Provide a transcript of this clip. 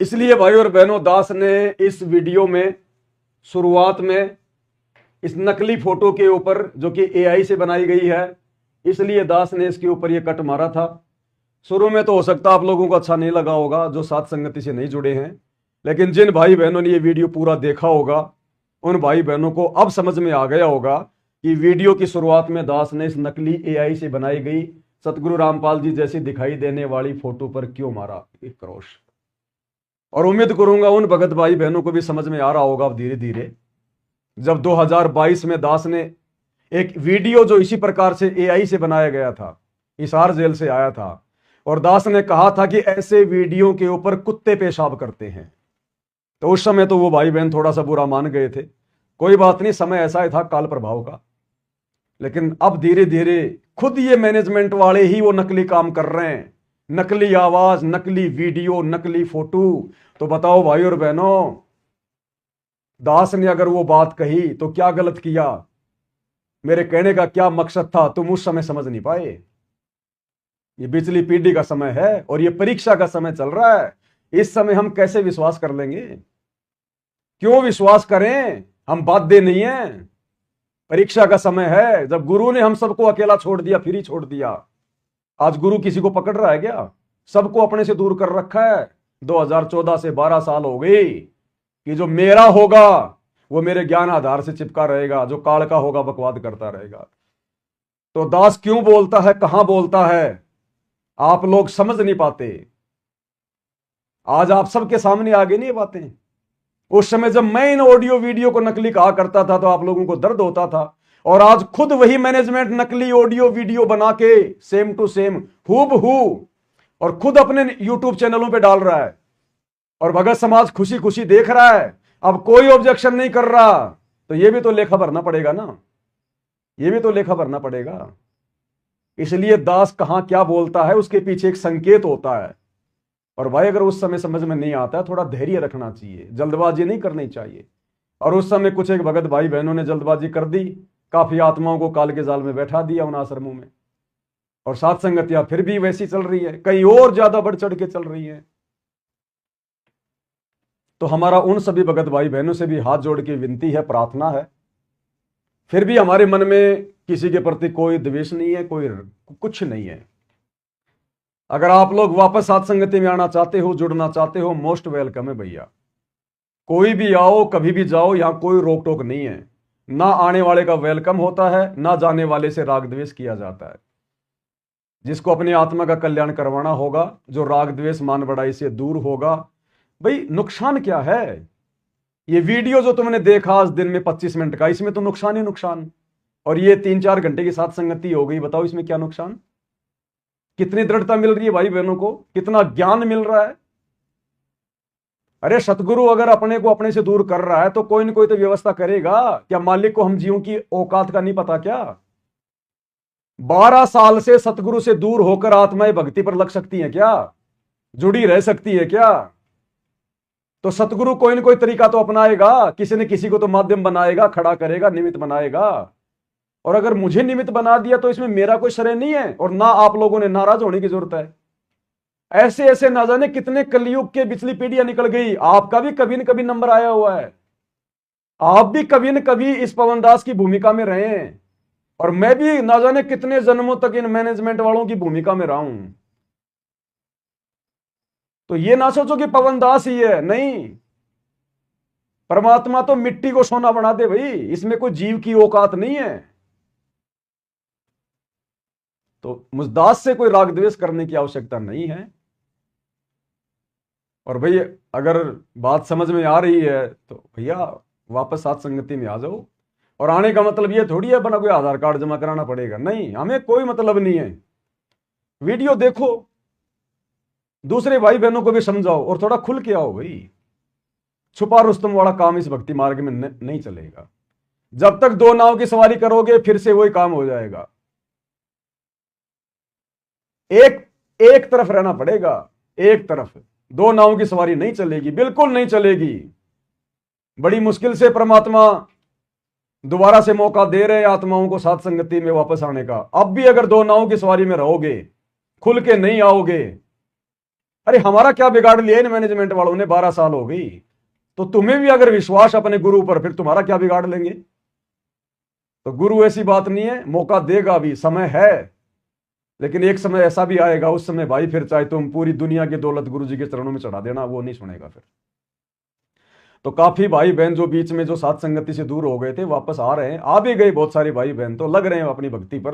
इसलिए भाई और बहनों, दास ने इस वीडियो में शुरुआत में इस नकली फोटो के ऊपर, जो कि एआई से बनाई गई है, इसलिए दास ने इसके ऊपर ये कट मारा था। शुरू में तो हो सकता आप लोगों को अच्छा नहीं लगा होगा जो साथ संगति से नहीं जुड़े हैं, लेकिन जिन भाई बहनों ने ये वीडियो पूरा देखा होगा उन भाई बहनों को अब समझ में आ गया होगा कि वीडियो की शुरुआत में दास ने इस नकली एआई से बनाई गई सतगुरु रामपाल जी जैसी दिखाई देने वाली फोटो पर क्यों मारा एक क्रोश। और उम्मीद करूंगा उन भगत भाई बहनों को भी समझ में आ रहा होगा अब धीरे धीरे, जब 2022 में दास ने एक वीडियो जो इसी प्रकार से एआई से बनाया गया था, हिसार जेल से आया था, और दास ने कहा था कि ऐसे वीडियो के ऊपर कुत्ते पेशाब करते हैं, तो उस समय तो वो भाई बहन थोड़ा सा बुरा मान गए थे। कोई बात नहीं, समय ऐसा ही था काल प्रभाव का। लेकिन अब धीरे धीरे खुद ये मैनेजमेंट वाले ही वो नकली काम कर रहे हैं, नकली आवाज, नकली वीडियो, नकली फोटो। तो बताओ भाई और बहनों, दास ने अगर वो बात कही तो क्या गलत किया? मेरे कहने का क्या मकसद था तुम उस समय समझ नहीं पाए? ये बिजली पीढ़ी का समय है और ये परीक्षा का समय चल रहा है। इस समय हम कैसे विश्वास कर लेंगे? क्यों विश्वास करें? हम बाध्य नहीं है। परीक्षा का समय है। जब गुरु ने हम सबको अकेला छोड़ दिया, फिर ही छोड़ दिया। आज गुरु किसी को पकड़ रहा है क्या? सबको अपने से दूर कर रखा है। 2014 से 12 साल हो गई कि जो मेरा होगा वो मेरे ज्ञान आधार से चिपका रहेगा, जो काल का होगा बकवाद करता रहेगा। तो दास क्यों बोलता है, कहां बोलता है, आप लोग समझ नहीं पाते। आज आप सबके सामने आगे नहीं बातें। उस समय जब मैं इन ऑडियो वीडियो को नकली कहा करता था तो आप लोगों को दर्द होता था, और आज खुद वही मैनेजमेंट नकली ऑडियो वीडियो बना के सेम टू सेम हूबहू और खुद अपने यूट्यूब चैनलों पे डाल रहा है, और भगत समाज खुशी खुशी देख रहा है। अब कोई ऑब्जेक्शन नहीं कर रहा, तो ये भी तो लेखा भरना पड़ेगा ना, ये भी तो लेखा भरना पड़ेगा। इसलिए दास कहां क्या बोलता है उसके पीछे एक संकेत होता है। और भाई अगर उस समय समझ में नहीं आता है, थोड़ा धैर्य रखना चाहिए, जल्दबाजी नहीं करनी चाहिए। और उस समय कुछ एक भगत भाई बहनों ने जल्दबाजी कर दी, काफी आत्माओं को काल के जाल में बैठा दिया उन आश्रमों में, और सात संगतियां फिर भी वैसी चल रही है, कहीं और ज्यादा बढ़ चढ़ के चल रही है। तो हमारा उन सभी भगत भाई बहनों से भी हाथ जोड़ के विनती है, प्रार्थना है, फिर भी हमारे मन में किसी के प्रति कोई द्वेष नहीं है, कोई कुछ नहीं है। अगर आप लोग वापस साथ संगति में आना चाहते हो, जुड़ना चाहते हो, मोस्ट वेलकम है भैया। कोई भी आओ, कभी भी जाओ, यहां कोई रोक टोक नहीं है। ना आने वाले का वेलकम होता है, ना जाने वाले से राग द्वेष किया जाता है। जिसको अपनी आत्मा का कल्याण करवाना होगा, जो राग द्वेष मान बढ़ाई से दूर होगा। भाई नुकसान क्या है? ये वीडियो जो तुमने देखा आज दिन में 25 मिनट का, इसमें तो नुकसान ही नुकसान। और ये 3-4 घंटे की साथ संगति हो गई, बताओ इसमें क्या नुकसान? कितनी दृढ़ता मिल रही है भाई बहनों को, कितना ज्ञान मिल रहा है। अरे सतगुरु अगर अपने को अपने से दूर कर रहा है तो कोई ना कोई तो व्यवस्था करेगा। क्या मालिक को हम जीवों की औकात का नहीं पता क्या? 12 साल से सतगुरु से दूर होकर आत्माएं भक्ति पर लग सकती हैं क्या? जुड़ी रह सकती है क्या? तो सतगुरु कोई ना कोई तरीका तो अपनाएगा, किसी न किसी को तो माध्यम बनाएगा, खड़ा करेगा, निमित्त बनाएगा। और अगर मुझे निमित्त बना दिया तो इसमें मेरा कोई श्रेय नहीं है, और ना आप लोगों ने नाराज होने की जरूरत है। ऐसे ऐसे ना जाने कितने कलयुग के पिछली पीढ़ियां निकल गई, आपका भी कभी न कभी नंबर आया हुआ है। आप भी कभी न कभी इस पवनदास की भूमिका में रहे हैं, और मैं भी ना जाने कितने जन्मों तक इन मैनेजमेंट वालों की भूमिका में रहा हूं। तो ये ना सोचो कि पवनदास ही है, नहीं। परमात्मा तो मिट्टी को सोना बना दे भाई, इसमें कोई जीव की औकात नहीं है। तो मुझदास से कोई राग द्वेष करने की आवश्यकता नहीं है। और भाई अगर बात समझ में आ रही है तो भैया वापस साथ संगति में आ जाओ। और आने का मतलब ये थोड़ी है बना कोई आधार कार्ड जमा कराना पड़ेगा, नहीं, हमें कोई मतलब नहीं है। वीडियो देखो, दूसरे भाई बहनों को भी समझाओ, और थोड़ा खुल के आओ भाई। छुपा रुस्तम वाला काम इस भक्ति मार्ग में नहीं चलेगा। जब तक 2 नाव की सवारी करोगे फिर से वही काम हो जाएगा। एक तरफ रहना पड़ेगा, एक तरफ। 2 नाव की सवारी नहीं चलेगी, बिल्कुल नहीं चलेगी। बड़ी मुश्किल से परमात्मा दोबारा से मौका दे रहे आत्माओं को साथ संगति में वापस आने का। अब भी अगर 2 नावों की सवारी में रहोगे, खुल के नहीं आओगे, अरे हमारा क्या बिगाड़ लिया इन मैनेजमेंट वालों ने, 12 साल हो गई। तो तुम्हें भी अगर विश्वास अपने गुरु पर, फिर तुम्हारा क्या बिगाड़ लेंगे। तो गुरु ऐसी बात नहीं है, मौका देगा भी, समय है। लेकिन एक समय ऐसा भी आएगा, उस समय भाई फिर चाहे तुम पूरी दुनिया की दौलत गुरु जी के चरणों में चढ़ा देना, वो नहीं सुनेगा फिर। तो काफी भाई बहन जो बीच में जो साथ संगति से दूर हो गए थे वापस आ रहे हैं, आ भी गए बहुत सारे भाई बहन, तो लग रहे हैं अपनी भक्ति पर।